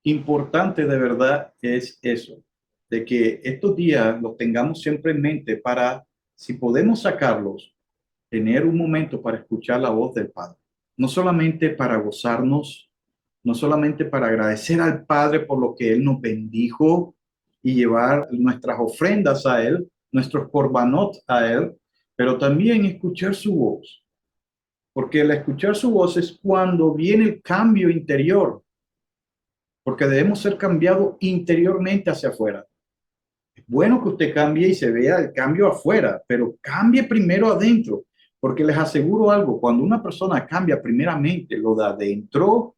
Speaker 1: Importante de verdad es eso, de que estos días los tengamos siempre en mente para, si podemos sacarlos, tener un momento para escuchar la voz del Padre. No solamente para gozarnos, no solamente para agradecer al Padre por lo que Él nos bendijo y llevar nuestras ofrendas a Él, nuestros korbanot a Él, pero también escuchar su voz. porque el escuchar su voz es cuando viene el cambio interior, porque debemos ser cambiados interiormente hacia afuera. Es bueno que usted cambie y se vea el cambio afuera, pero cambie primero adentro, porque les aseguro algo, cuando una persona cambia primeramente lo de adentro,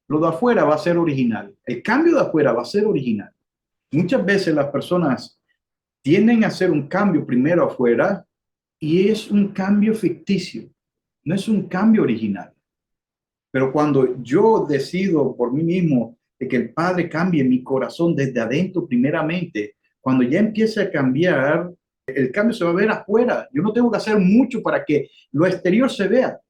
Speaker 1: lo de afuera va a ser original. El cambio de afuera va a ser original. Muchas veces las personas tienden a hacer un cambio primero afuera y es un cambio ficticio, no es un cambio original. Pero cuando yo decido por mí mismo de que el Padre cambie mi corazón desde adentro primeramente, cuando ya empiece a cambiar, el cambio se va a ver afuera. Yo no tengo que hacer mucho para que lo exterior se vea.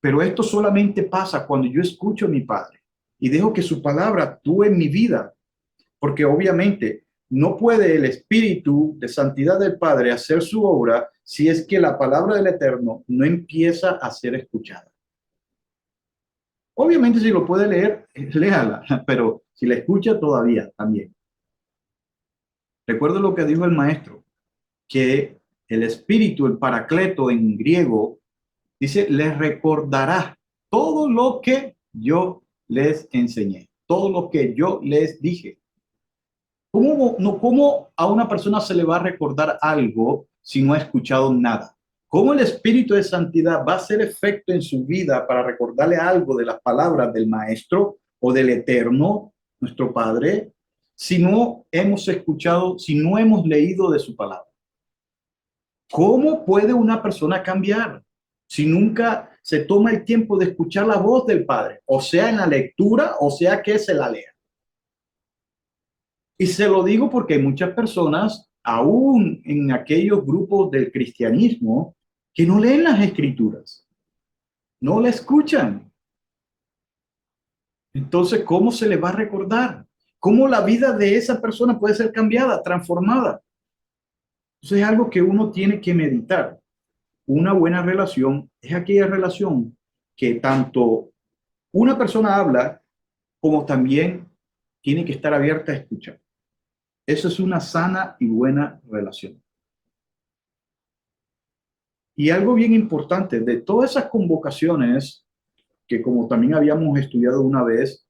Speaker 1: Pero esto solamente pasa cuando yo escucho a mi Padre y dejo que su palabra actúe en mi vida. Porque obviamente no puede el Espíritu de Santidad del Padre hacer su obra si es que la palabra del Eterno no empieza a ser escuchada. Obviamente si lo puede leer, léala, pero si la escucha todavía también. Recuerdo lo que dijo el maestro, que el Espíritu, el Paracleto en griego, dice, les recordará todo lo que yo les enseñé, todo lo que yo les dije. ¿Cómo a una persona se le va a recordar algo si no ha escuchado nada? ¿Cómo el Espíritu de Santidad va a hacer efecto en su vida para recordarle algo de las palabras del Maestro o del Eterno, nuestro Padre, si no hemos escuchado, si no hemos leído de su palabra? ¿Cómo puede una persona cambiar si nunca se toma el tiempo de escuchar la voz del Padre, o sea en la lectura, o sea que se la lea? Y se lo digo porque hay muchas personas, aún en aquellos grupos del cristianismo, que no leen las escrituras, no la escuchan. Entonces, ¿cómo se le va a recordar? ¿Cómo la vida de esa persona puede ser cambiada, transformada? Eso es algo que uno tiene que meditar. Una buena relación es aquella relación que tanto una persona habla como también tiene que estar abierta a escuchar. Eso es una sana y buena relación. Y algo bien importante, de todas esas convocaciones, que como también habíamos estudiado una vez,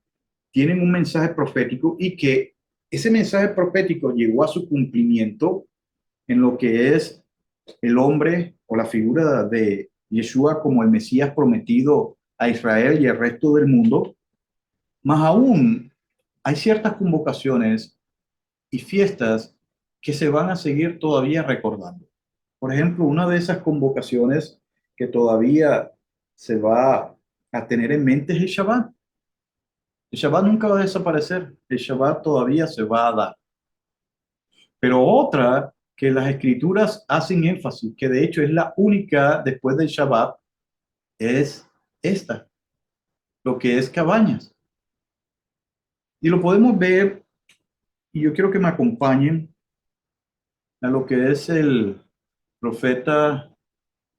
Speaker 1: tienen un mensaje profético y que ese mensaje profético llegó a su cumplimiento en lo que es el hombre o la figura de Yeshua como el Mesías prometido a Israel y al resto del mundo. Más aún, hay ciertas convocaciones y fiestas que se van a seguir todavía recordando. Por ejemplo, una de esas convocaciones que todavía se va a tener en mente es el Shabbat. El Shabbat nunca va a desaparecer, el Shabbat todavía se va a dar. Pero otra que las escrituras hacen énfasis, que de hecho es la única después del Shabbat, es esta, lo que es cabañas. Y lo podemos ver, y yo quiero que me acompañen a lo que es el profeta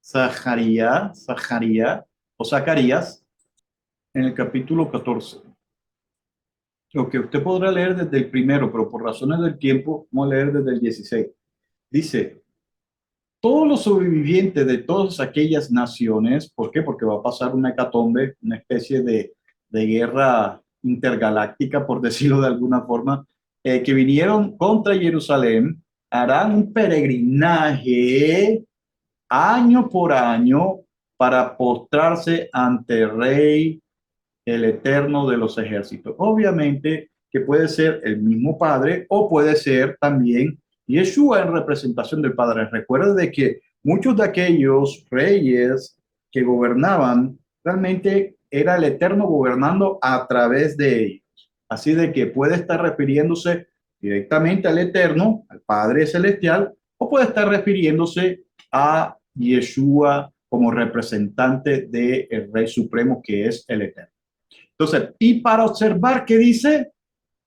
Speaker 1: Zacarías o Zacarías en el capítulo 14. Lo que usted podrá leer desde el primero, pero por razones del tiempo, vamos a leer desde el 16. Dice, todos los sobrevivientes de todas aquellas naciones, ¿por qué? Porque va a pasar una hecatombe, una especie de guerra intergaláctica, por decirlo de alguna forma, que vinieron contra Jerusalén, harán un peregrinaje año por año para postrarse ante el Rey, el Eterno de los ejércitos. Obviamente que puede ser el mismo Padre o puede ser también Yeshua en representación del Padre. Recuerda de que muchos de aquellos reyes que gobernaban realmente era el Eterno gobernando a través de ellos. Así de que puede estar refiriéndose directamente al Eterno, al Padre Celestial, o puede estar refiriéndose a Yeshua como representante del Rey Supremo que es el Eterno. Entonces, y para observar, ¿qué dice?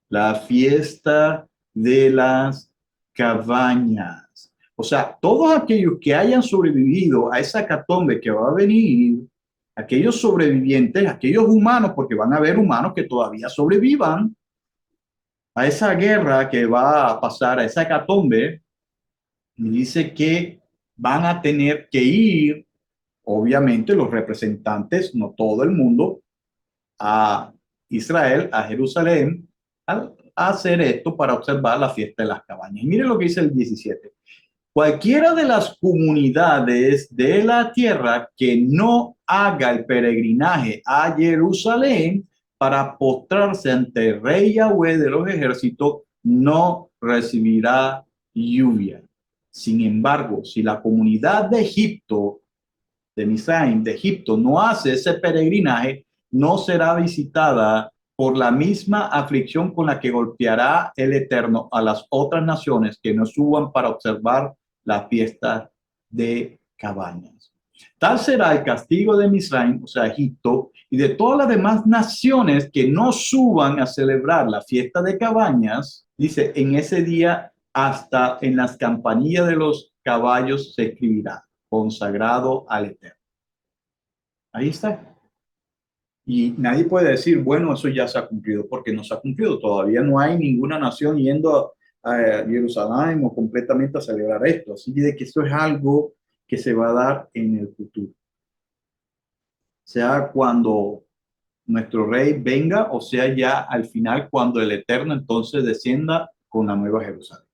Speaker 1: La fiesta de las cabañas. O sea, todos aquellos que hayan sobrevivido a esa hecatombe que va a venir, aquellos sobrevivientes, aquellos humanos, porque van a haber humanos que todavía sobrevivan a esa guerra que va a pasar, a esa hecatombe, y dice que van a tener que ir obviamente los representantes, no todo el mundo, a Israel, a Jerusalén, a hacer esto para observar la fiesta de las cabañas. Y miren lo que dice el 17. Cualquiera de las comunidades de la tierra que no haga el peregrinaje a Jerusalén para postrarse ante el Rey Yahweh de los ejércitos no recibirá lluvia. Sin embargo, si la comunidad de Egipto, de Misraim, de Egipto, no hace ese peregrinaje, no será visitada por la misma aflicción con la que golpeará el Eterno a las otras naciones que no suban para observar la fiesta de cabañas. Tal será el castigo de Misraim, o sea, Egipto, y de todas las demás naciones que no suban a celebrar la fiesta de cabañas, dice, en ese día hasta en las campanillas de los caballos se escribirá, consagrado al Eterno. Ahí está. Y nadie puede decir, bueno, eso ya se ha cumplido, porque no se ha cumplido. Todavía no hay ninguna nación yendo a Jerusalén o completamente a celebrar esto. Así de que esto es algo que se va a dar en el futuro. Sea cuando nuestro rey venga o sea ya al final cuando el Eterno entonces descienda con la nueva Jerusalén.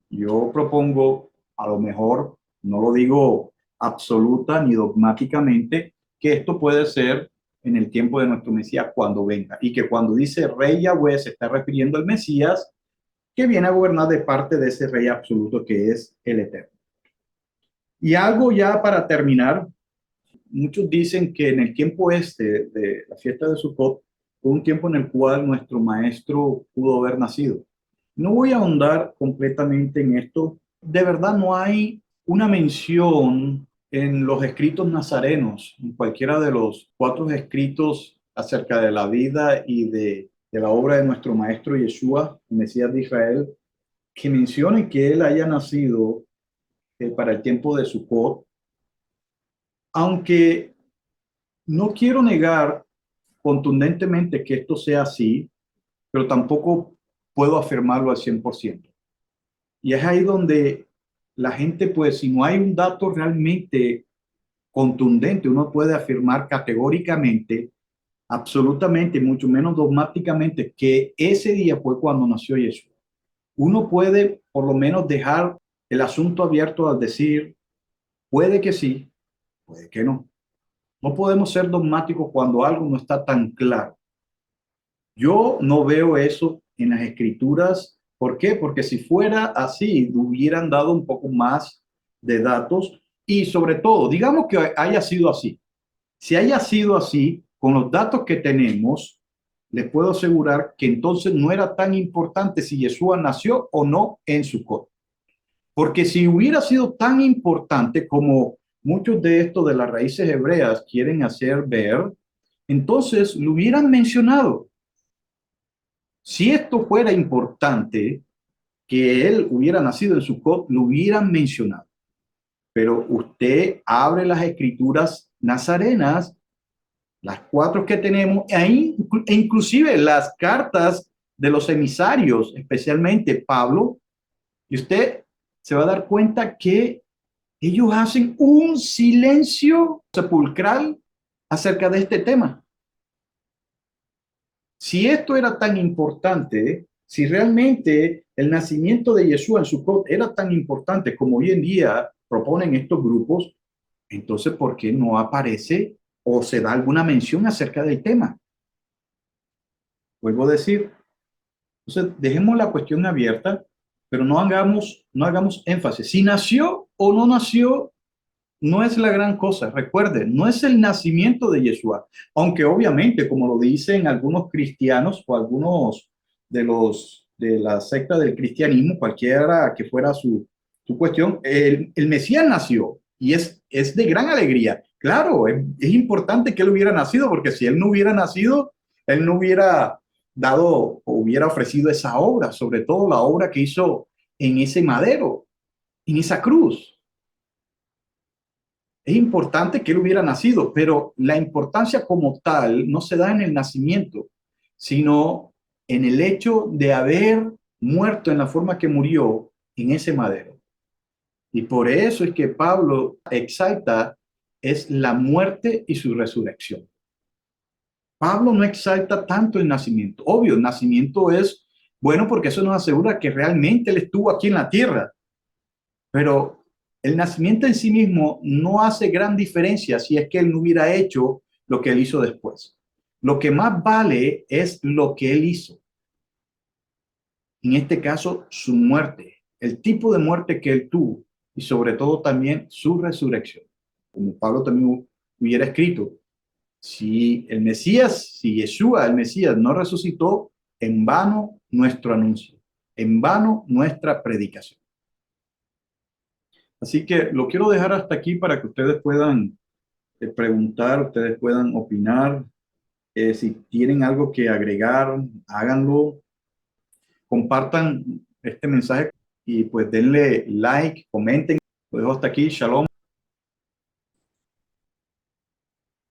Speaker 1: Yo propongo, a lo mejor, no lo digo absoluta ni dogmáticamente, que esto puede ser en el tiempo de nuestro Mesías cuando venga. Y que cuando dice Rey Yahweh se está refiriendo al Mesías que viene a gobernar de parte de ese Rey absoluto que es el Eterno. Y algo ya para terminar, muchos dicen que en el tiempo este de la fiesta de Sukkot fue un tiempo en el cual nuestro maestro pudo haber nacido. No voy a ahondar completamente en esto. De verdad no hay una mención en los escritos nazarenos, en cualquiera de los 4 escritos acerca de la vida y de la obra de nuestro maestro Yeshua, el Mesías de Israel, que mencione que él haya nacido para el tiempo de Sukkot, aunque no quiero negar contundentemente que esto sea así, pero tampoco puedo afirmarlo al 100%. Y es ahí donde la gente, pues, si no hay un dato realmente contundente, uno puede afirmar categóricamente, absolutamente, mucho menos dogmáticamente, que ese día fue cuando nació Jesús. Uno puede por lo menos dejar el asunto abierto al decir, puede que sí, puede que no. No podemos ser dogmáticos cuando algo no está tan claro. Yo no veo eso en las escrituras. ¿Por qué? Porque si fuera así, hubieran dado un poco más de datos y sobre todo, digamos que haya sido así. Si haya sido así, con los datos que tenemos, les puedo asegurar que entonces no era tan importante si Yeshua nació o no en Sucot. Porque si hubiera sido tan importante como muchos de estos de las raíces hebreas quieren hacer ver, entonces lo hubieran mencionado. Si esto fuera importante, que él hubiera nacido en Sucot, lo hubieran mencionado. Pero usted abre las escrituras nazarenas, las 4 que tenemos, e inclusive las cartas de los emisarios, especialmente Pablo, y usted se va a dar cuenta que ellos hacen un silencio sepulcral acerca de este tema. Si esto era tan importante, si realmente el nacimiento de Yeshua en Sukkot era tan importante como hoy en día proponen estos grupos, entonces ¿por qué no aparece o se da alguna mención acerca del tema? Vuelvo a decir, entonces dejemos la cuestión abierta, pero no hagamos énfasis. Si nació o no nació, no es la gran cosa. Recuerde, no es el nacimiento de Yeshua, aunque obviamente, como lo dicen algunos cristianos o algunos de la secta del cristianismo, cualquiera que fuera su cuestión, el Mesías nació y es de gran alegría. Claro, es importante que él hubiera nacido, porque si él no hubiera nacido, él no hubiera dado o hubiera ofrecido esa obra, sobre todo la obra que hizo en ese madero, en esa cruz. Es importante que él hubiera nacido, pero la importancia como tal no se da en el nacimiento, sino en el hecho de haber muerto en la forma que murió en ese madero. Y por eso es que Pablo exalta es la muerte y su resurrección. Pablo no exalta tanto el nacimiento. Obvio, el nacimiento es bueno porque eso nos asegura que realmente él estuvo aquí en la tierra. Pero el nacimiento en sí mismo no hace gran diferencia si es que él no hubiera hecho lo que él hizo después. Lo que más vale es lo que él hizo. En este caso, su muerte, el tipo de muerte que él tuvo y sobre todo también su resurrección. Como Pablo también hubiera escrito, si el Mesías, si Yeshua, el Mesías, no resucitó, en vano nuestro anuncio, en vano nuestra predicación. Así que lo quiero dejar hasta aquí para que ustedes puedan preguntar, ustedes puedan opinar. Si tienen algo que agregar, háganlo. Compartan este mensaje y pues denle like, comenten. Lo dejo hasta aquí. Shalom.